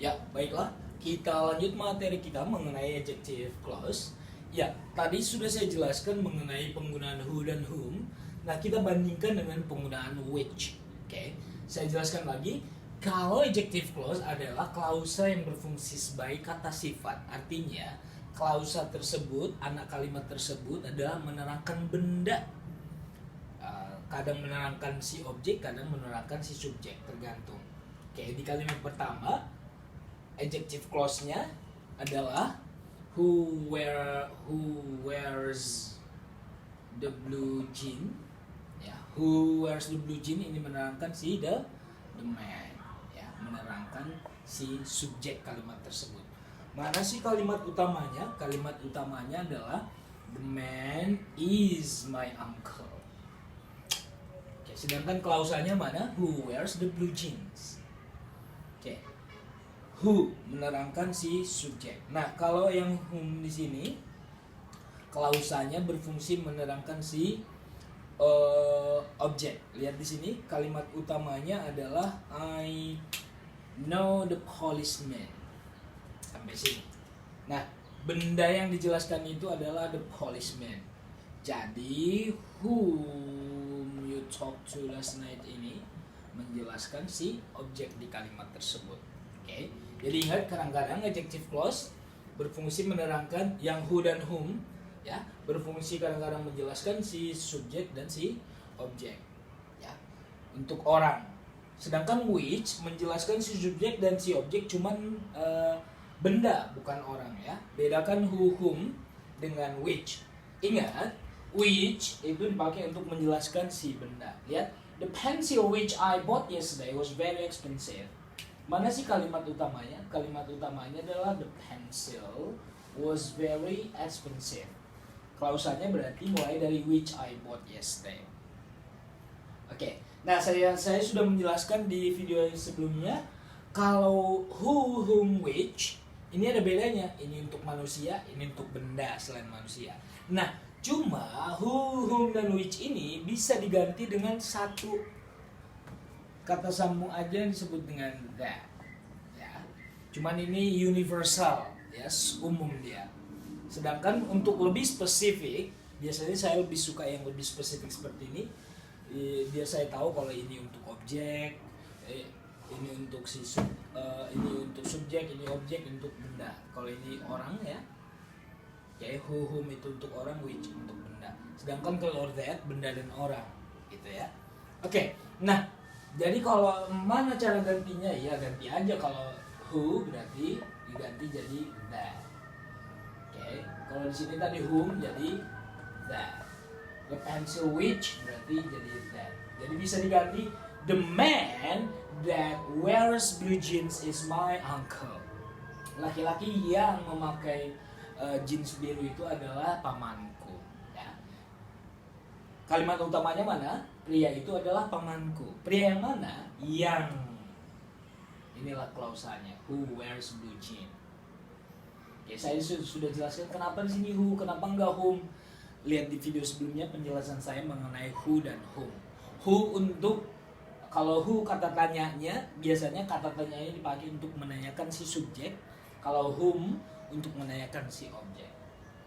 Ya, baiklah. Kita lanjut materi kita mengenai adjective clause. Ya, tadi sudah saya jelaskan mengenai penggunaan who dan whom. Nah, kita bandingkan dengan penggunaan which. Oke, saya jelaskan lagi. Kalau adjective clause adalah klausa yang berfungsi sebagai kata sifat. Artinya, klausa tersebut, anak kalimat tersebut adalah menerangkan benda. Kadang menerangkan si objek, kadang menerangkan si subjek, tergantung. Oke, di kalimat pertama, adjective clause-nya adalah who wears the blue jean. Ya, who wears the blue jean ini menerangkan si the man. Ya, menerangkan si subjek kalimat tersebut. Mana sih kalimat utamanya? Kalimat utamanya adalah the man is my uncle. Oke, sedangkan klausanya mana? Who wears the blue jeans. Oke. Who menerangkan si subjek. Nah, kalau yang whom di sini klausanya berfungsi menerangkan si objek. Lihat di sini kalimat utamanya adalah I know the policeman. Sampai sini. Nah, benda yang dijelaskan itu adalah the policeman. Jadi whom you talk to last night ini menjelaskan si objek di kalimat tersebut. Oke. Jadi ingat, kadang-kadang adjective clause berfungsi menerangkan yang who dan whom, ya, berfungsi kadang-kadang menjelaskan si subjek dan si objek, ya, untuk orang. Sedangkan which menjelaskan si subjek dan si objek cuman benda, bukan orang, ya. Bedakan who whom dengan which. Ingat, which itu dipakai untuk menjelaskan si benda. Lihat, the pencil which I bought yesterday was very expensive. Mana sih kalimat utamanya? Kalimat utamanya adalah the pencil was very expensive. Klausanya berarti mulai dari which I bought yesterday. Oke. Nah, saya sudah menjelaskan di video yang sebelumnya kalau who, whom, which ini ada bedanya. Ini untuk manusia, ini untuk benda selain manusia. Nah, cuma who, whom, dan which ini bisa diganti dengan satu kata sambung aja yang disebut dengan that. Ya. Cuman ini universal, ya, umum dia. Sedangkan untuk lebih spesifik, biasanya saya lebih suka yang lebih spesifik seperti ini. Dia saya tahu kalau ini untuk objek, ini untuk ini untuk subjek, ini objek, untuk benda. Kalau ini orang, ya, kayak who, whom itu untuk orang, which untuk benda. Sedangkan kalau that benda dan orang, gitu ya. Oke, nah, jadi kalau mana cara gantinya? Ya ganti aja. Kalau who berarti diganti jadi that. Oke, kalau di sini tadi whom jadi that. The pencil which berarti jadi that. Jadi bisa diganti the man that wears blue jeans is my uncle. Laki-laki yang memakai jeans biru itu adalah pamanku. Ya. Kalimat utamanya mana? Pria itu adalah pamanku. Pria yang mana? Yang. Inilah klausanya. Who wears blue jeans. Oke, saya sudah jelaskan kenapa di sini who, kenapa enggak whom. Lihat di video sebelumnya penjelasan saya mengenai who dan whom. Who untuk, kalau who kata tanyanya, biasanya kata tanyanya dipakai untuk menanyakan si subjek. Kalau whom untuk menanyakan si objek.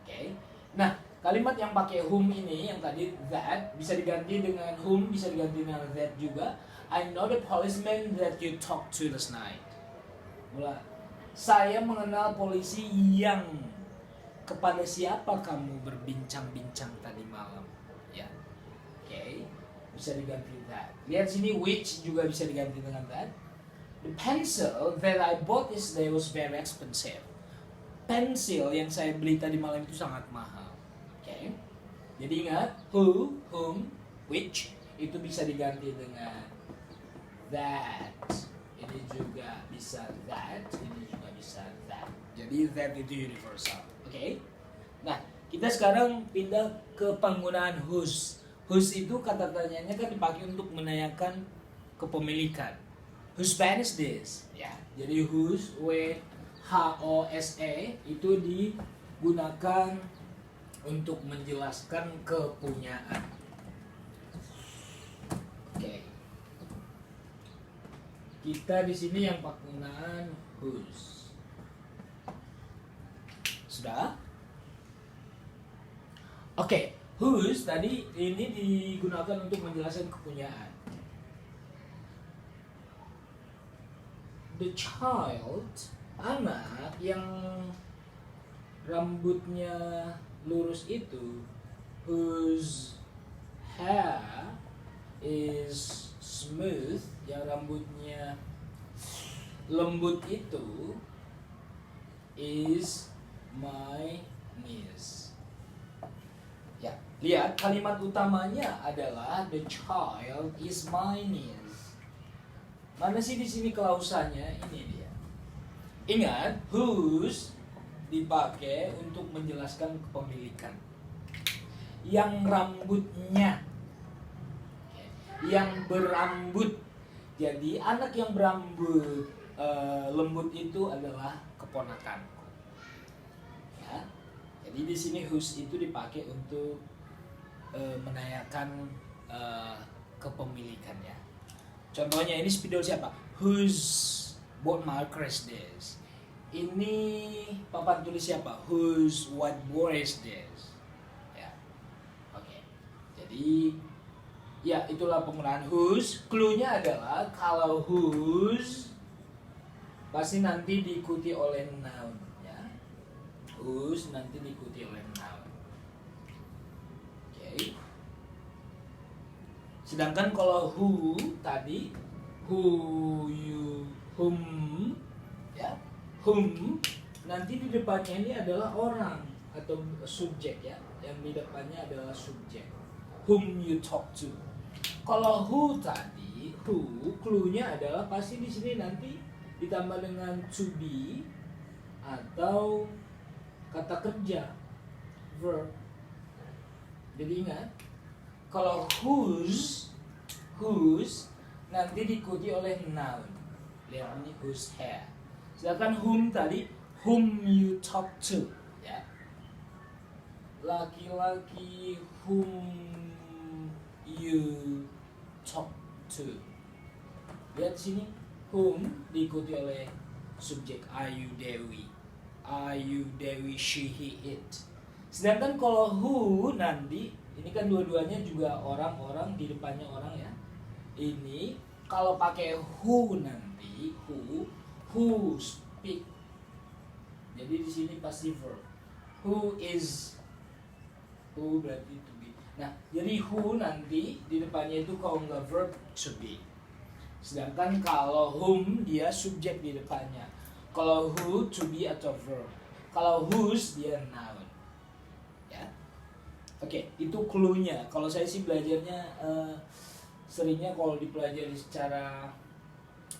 Oke. Nah, kalimat yang pakai whom ini, yang tadi that, bisa diganti dengan whom, bisa diganti dengan that juga. I know the policeman that you talked to last night. Mulai. Saya mengenal polisi yang kepada siapa kamu berbincang-bincang tadi malam. Ya. Oke. Bisa diganti that. Lihat sini which juga bisa diganti dengan that. The pencil that I bought yesterday was very expensive. Pensil yang saya beli tadi malam itu sangat mahal. Oke. Jadi ingat, who, whom, which itu bisa diganti dengan that. Ini juga bisa that, ini juga bisa that. Jadi that itu universal. Oke. Nah, kita sekarang pindah ke penggunaan whose. Whose itu kata tanyanya kan dipakai untuk menanyakan kepemilikan. Whose pen is this? Ya. Jadi whose, HOSE itu digunakan untuk menjelaskan kepunyaan. Oke. Kita di sini yang penggunaan whose. Sudah? Oke, whose tadi ini digunakan untuk menjelaskan kepunyaan. The child, anak yang rambutnya lurus itu, whose hair is smooth, yang rambutnya lembut itu, is my niece. Ya, lihat kalimat utamanya adalah the child is my niece. Mana sih di sini klausannya? Ini dia. Ingat, whose dipakai untuk menjelaskan kepemilikan. Yang rambutnya, yang berambut. Jadi anak yang berambut lembut itu adalah keponakanku. Ya. Jadi di sini whose itu dipakai untuk menanyakan kepemilikan ya. Contohnya ini spidol siapa? Whose boat marker is this? Ini papan tulis siapa? Whose whiteboard is this? Ya. Oke. Jadi ya itulah penggunaan whose. Clue-nya adalah kalau whose pasti nanti diikuti oleh noun ya. Whose nanti diikuti oleh noun. Oke. Sedangkan kalau who tadi who, you, whom ya. Whom nanti di depannya ini adalah orang atau subjek ya. Yang di depannya adalah subjek. Whom you talk to. Kalau who tadi, who clue-nya adalah pasti di sini nanti ditambah dengan to be atau kata kerja verb. Jadi ingat, kalau whose nanti diikuti oleh noun. Lihat ini whose hair. Sedangkan whom tadi, whom you talk to ya. Laki-laki whom you talk to. Lihat sini, whom diikuti oleh subjek Ayu Dewi. Ayu Dewi, she, he, it. Sedangkan kalau who nanti, ini kan dua-duanya juga orang-orang, di depannya orang ya. Ini kalau pakai who nanti, who speak. Jadi di sini pasti verb. Who is, who berarti to be. Nah, jadi who nanti di depannya itu kalau nggak verb to be. Sedangkan kalau whom dia subjek di depannya. Kalau who to be atau verb. Kalau whose dia noun. Ya. Oke, itu clue-nya. Kalau saya sih belajarnya seringnya kalau dipelajari secara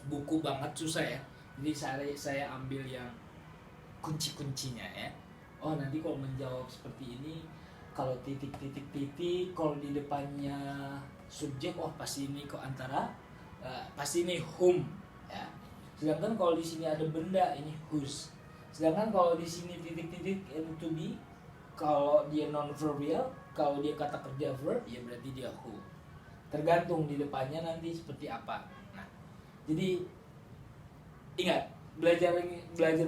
buku banget susah ya. Jadi saya ambil yang kunci-kuncinya ya. Oh, nanti kalau menjawab seperti ini, kalau titik-titik-titik, kalau di depannya subjek, oh pasti ini kok antara pasti ini whom ya. Sedangkan kalau di sini ada benda, ini whose. Sedangkan kalau di sini titik-titik to be, kalau dia non verbal, kalau dia kata kerja verb, ya berarti dia who. Tergantung di depannya nanti seperti apa. Nah, jadi ingat, belajar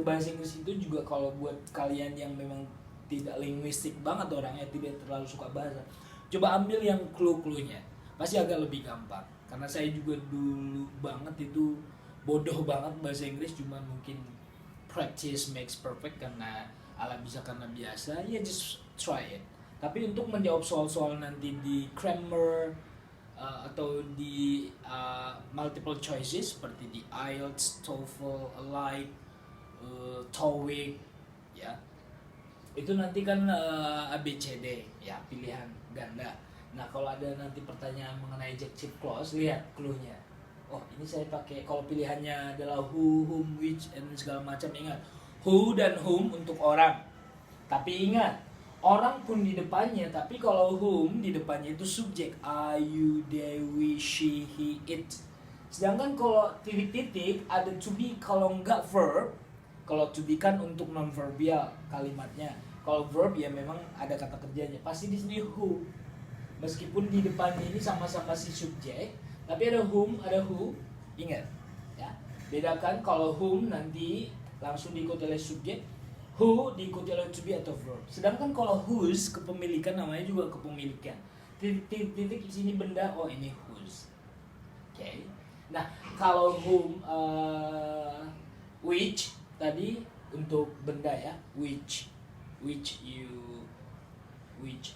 bahasa Inggris itu juga kalau buat kalian yang memang tidak linguistik banget orangnya, tidak terlalu suka bahasa, coba ambil yang clue-cluenya, pasti agak lebih gampang. Karena saya juga dulu banget itu bodoh banget bahasa Inggris, cuma mungkin practice makes perfect, karena ala bisa karena biasa, ya just try it. Tapi untuk menjawab soal-soal nanti di grammar atau di multiple choices seperti di IELTS, TOEFL, Alike, TOEIC ya, itu nanti kan ABCD ya, pilihan ganda. Nah, kalau ada nanti pertanyaan mengenai adjective clause, lihat clue-nya. Oh, ini saya pakai, kalau pilihannya adalah who, whom, which, and segala macam, ingat who dan whom untuk orang. Tapi ingat, orang pun di depannya, tapi kalau whom di depannya itu subjek Ayu, Dewi, she, he, it. Sedangkan kalau titik-titik ada to be, kalau enggak verb. Kalau to be kan untuk non verbal kalimatnya. Kalau verb ya memang ada kata kerjanya. Pasti di sini who. Meskipun di depannya ini sama-sama si subjek, tapi ada whom, ada who. Ingat, Ya. Bedakan kalau whom nanti langsung diikuti oleh subjek, who diikuti oleh to be atau verb. Sedangkan kalau whose kepemilikan namanya juga kepemilikan. Titik di sini benda, oh ini whose. Oke. Okay. Nah, kalau whom which tadi untuk benda ya, which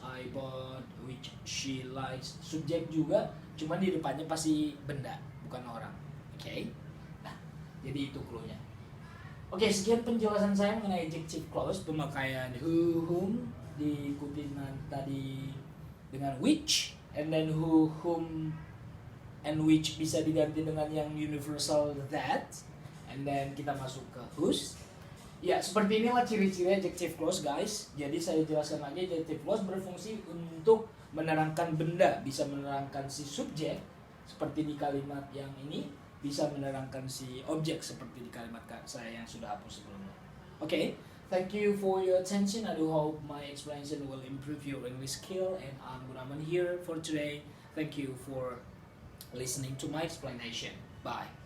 I bought, which she likes. Subjek juga, cuman di depannya pasti benda, bukan orang. Oke. Okay? Nah, jadi itu clue-nya. Oke, sekian penjelasan saya mengenai adjective clause, pemakaian who, whom diikuti tadi dengan which, and then who, whom, and which bisa diganti dengan yang universal that, and then kita masuk ke whose. Ya, seperti inilah ciri-ciri adjective clause, guys. Jadi saya jelaskan lagi, adjective clause berfungsi untuk menerangkan benda, bisa menerangkan si subjek seperti di kalimat yang ini, bisa menerangkan si objek seperti di kalimat saya yang sudah hapus sebelumnya. Okay, thank you for your attention. I do hope my explanation will improve your English skill, and I'm Gunaman here for today. Thank you for listening to my explanation. Bye.